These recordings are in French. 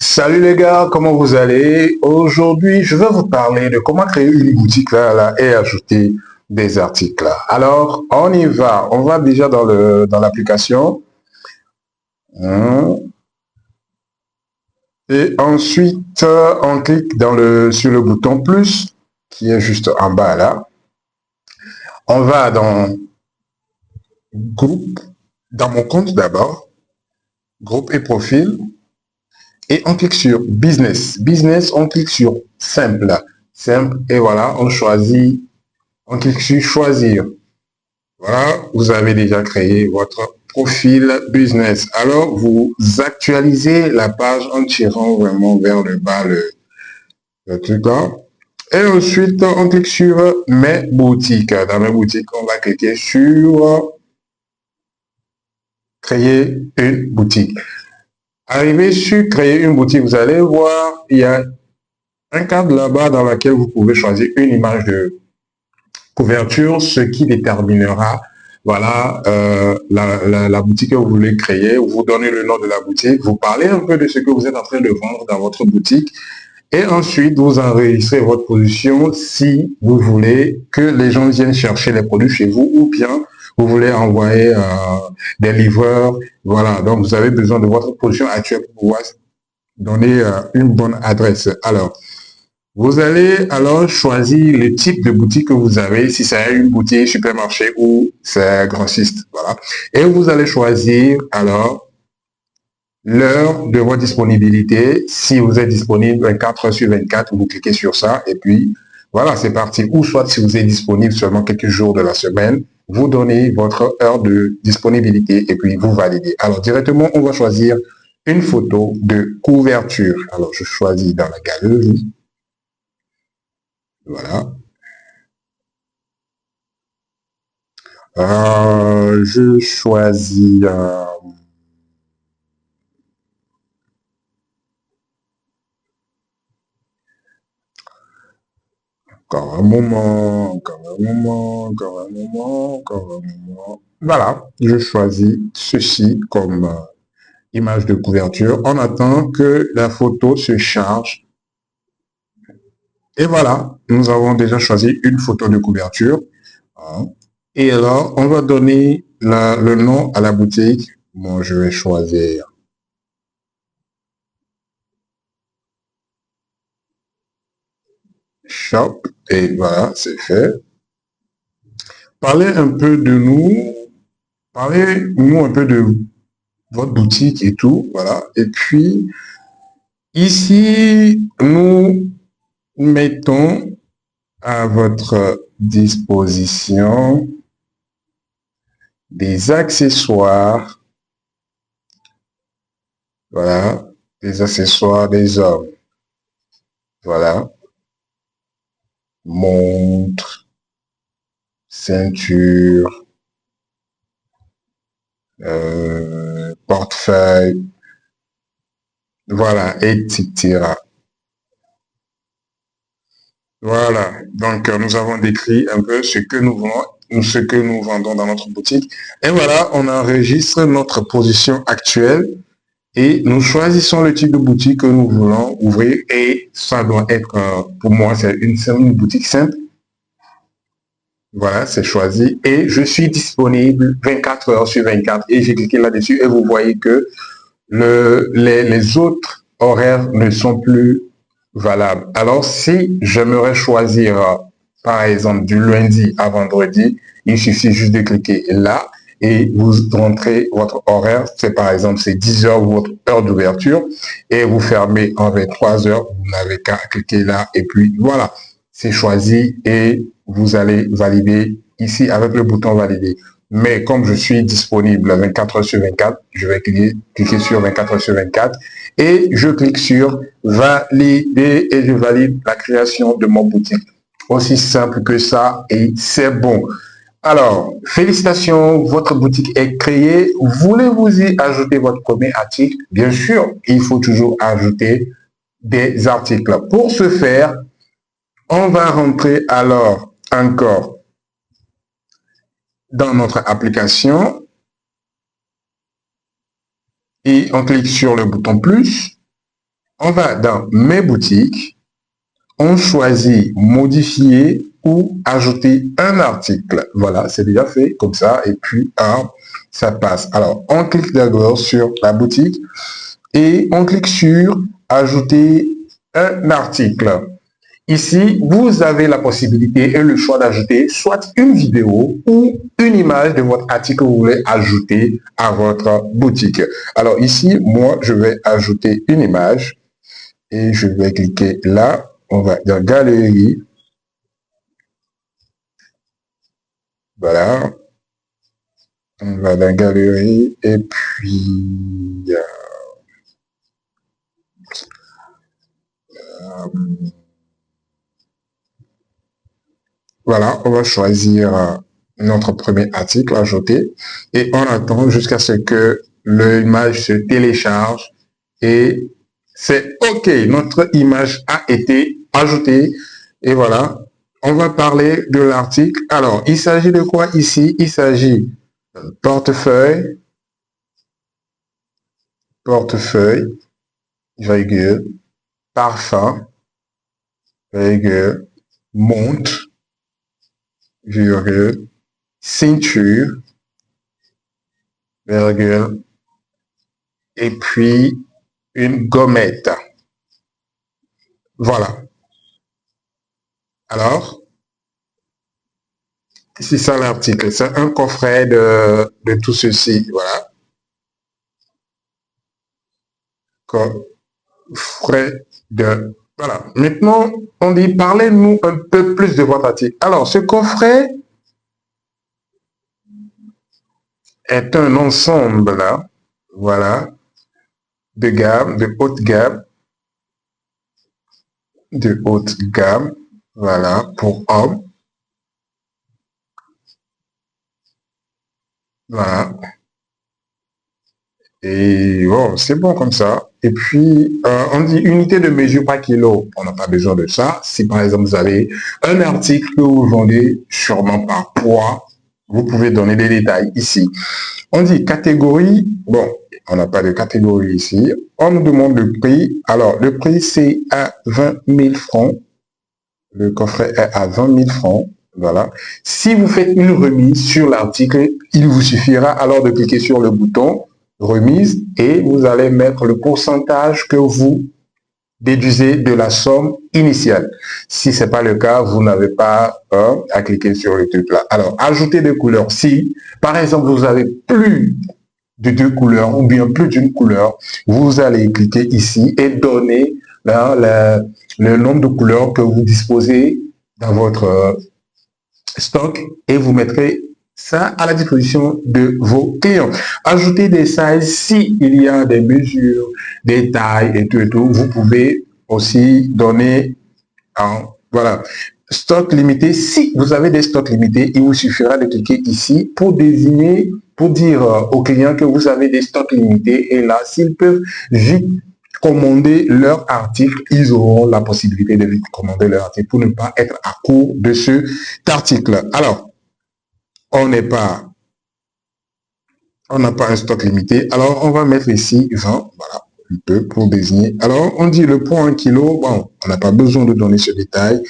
Salut les gars, comment vous allez? Aujourd'hui, je vais vous parler de comment créer une boutique là et ajouter des articles là. Alors, on y va. On va déjà dans l'application. Hein. Et ensuite, on clique sur le bouton plus qui est juste en bas là. On va dans groupe, dans mon compte d'abord, groupe et profil. Et on clique sur business. Business, on clique sur simple. Simple, et voilà, on clique sur choisir. Voilà, vous avez déjà créé votre profil business. Alors, vous actualisez la page en tirant vraiment vers le bas le truc là. Et ensuite, on clique sur mes boutiques. Dans mes boutiques, on va cliquer sur créer une boutique. Arrivé sur créer une boutique, vous allez voir, il y a un cadre là-bas dans lequel vous pouvez choisir une image de couverture, ce qui déterminera voilà la boutique que vous voulez créer. Vous donnez le nom de la boutique, vous parlez un peu de ce que vous êtes en train de vendre dans votre boutique et ensuite vous enregistrez votre position si vous voulez que les gens viennent chercher les produits chez vous ou bien vous voulez envoyer des livreurs. Voilà, donc vous avez besoin de votre position actuelle pour pouvoir donner une bonne adresse. Alors, vous allez alors choisir le type de boutique que vous avez, si c'est une boutique supermarché ou c'est grossiste, voilà. Et vous allez choisir alors l'heure de votre disponibilité. Si vous êtes disponible 24 heures sur 24, vous cliquez sur ça et puis voilà, c'est parti. Ou soit si vous êtes disponible seulement quelques jours de la semaine, vous donnez votre heure de disponibilité et puis vous validez. Alors directement, on va choisir une photo de couverture. Alors je choisis dans la galerie. Voilà. Je choisis encore un moment, encore un moment, encore un moment, encore un moment. Voilà, je choisis ceci comme image de couverture. On attend que la photo se charge. Et voilà, nous avons déjà choisi une photo de couverture. Hein. Et alors, on va donner le nom à la boutique. Moi, je vais choisir Shop. Et voilà, c'est fait. Parlez un peu de nous. Parlez-nous un peu de votre boutique et tout. Voilà. Et puis, ici, nous mettons à votre disposition des accessoires. Voilà. Des accessoires des hommes. Voilà. Montre, ceinture, portefeuille, voilà, etc. Voilà, donc nous avons décrit un peu ce que nous vendons, ce que nous vendons dans notre boutique. Et voilà, on enregistre notre position actuelle et nous choisissons le type de boutique que nous voulons ouvrir et ça doit être, pour moi, c'est une boutique simple. Voilà, c'est choisi et je suis disponible 24 heures sur 24 et j'ai cliqué là-dessus et vous voyez que les autres horaires ne sont plus valables. Alors, si j'aimerais choisir, par exemple, du lundi à vendredi, il suffit juste de cliquer là et vous rentrez votre horaire. C'est par exemple, c'est 10 heures votre heure d'ouverture et vous fermez en 23 heures. Vous n'avez qu'à cliquer là et puis voilà, c'est choisi et vous allez valider ici avec le bouton valider. Mais comme je suis disponible 24 heures sur 24, je vais cliquer sur 24 heures sur 24 et je clique sur valider et je valide la création de mon boutique. Aussi simple que ça et c'est bon. Alors, félicitations, votre boutique est créée. Voulez-vous y ajouter votre premier article? Bien sûr, il faut toujours ajouter des articles. Pour ce faire, on va rentrer alors encore dans notre application et on clique sur le bouton plus. On va dans mes boutiques, on choisit modifier ou ajouter un article. Voilà, c'est déjà fait comme ça et puis ça passe. Alors, on clique d'abord sur la boutique et on clique sur ajouter un article. Ici, vous avez la possibilité et le choix d'ajouter soit une vidéo ou une image de votre article que vous voulez ajouter à votre boutique. Alors ici, moi, je vais ajouter une image et je vais cliquer là. On va dans Galerie. Voilà. On va dans Galerie et puis... voilà, on va choisir notre premier article ajouté et on attend jusqu'à ce que l'image se télécharge et c'est OK. Notre image a été ajoutée et voilà, on va parler de l'article. Alors, il s'agit de quoi ici? Il s'agit de portefeuille, virgule, parfum, virgule, montre, virgule, ceinture, virgule, et puis une gommette. Voilà. Alors, c'est ça l'article. C'est un coffret de tout ceci. Voilà. Coffret de... Voilà. Maintenant, on dit, parlez-nous un peu plus de votre article. Alors, ce coffret est un ensemble, là, voilà, de gamme, de haute gamme, voilà, pour hommes. Voilà. Et bon, c'est bon comme ça. Et puis, on dit unité de mesure par kilo. On n'a pas besoin de ça. Si par exemple, vous avez un article que vous vendez sûrement par poids, vous pouvez donner des détails ici. On dit catégorie. Bon, on n'a pas de catégorie ici. On nous demande le prix. Alors, le prix, c'est à 20 000 francs. Le coffret est à 20 000 francs. Voilà. Si vous faites une remise sur l'article, il vous suffira alors de cliquer sur le bouton remise et vous allez mettre le pourcentage que vous déduisez de la somme initiale. Si ce n'est pas le cas, vous n'avez pas à cliquer sur le truc là. Alors, ajouter des couleurs. Si, par exemple, vous avez plus de 2 couleurs ou bien plus d'une couleur, vous allez cliquer ici et donner le nombre de couleurs que vous disposez dans votre stock et vous mettrez ça à la disposition de vos clients. Ajoutez des sizes si il y a des mesures, des tailles et tout, vous pouvez aussi donner voilà. Stock limité, si vous avez des stocks limités, il vous suffira de cliquer ici pour désigner, pour dire aux clients que vous avez des stocks limités et là, s'ils peuvent vite commander leur article, ils auront la possibilité de vite commander leur article pour ne pas être à court de cet article. Alors, on n'a pas un stock limité. Alors, on va mettre ici 20, voilà, un peu pour désigner. Alors, on dit le poids en kilo. Bon, on n'a pas besoin de donner ce détail.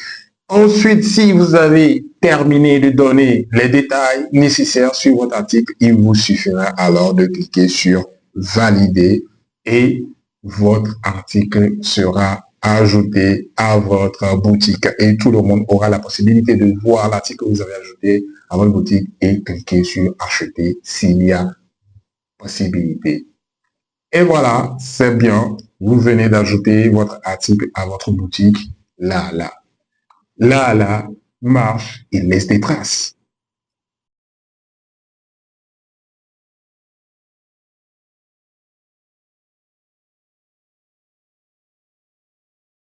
Ensuite, si vous avez terminé de donner les détails nécessaires sur votre article, il vous suffira alors de cliquer sur valider et votre article sera ajouté à votre boutique et tout le monde aura la possibilité de voir l'article que vous avez ajouté à votre boutique et cliquer sur acheter s'il y a possibilité. Et voilà, c'est bien. Vous venez d'ajouter votre article à votre boutique. Là, marche, il laisse des traces.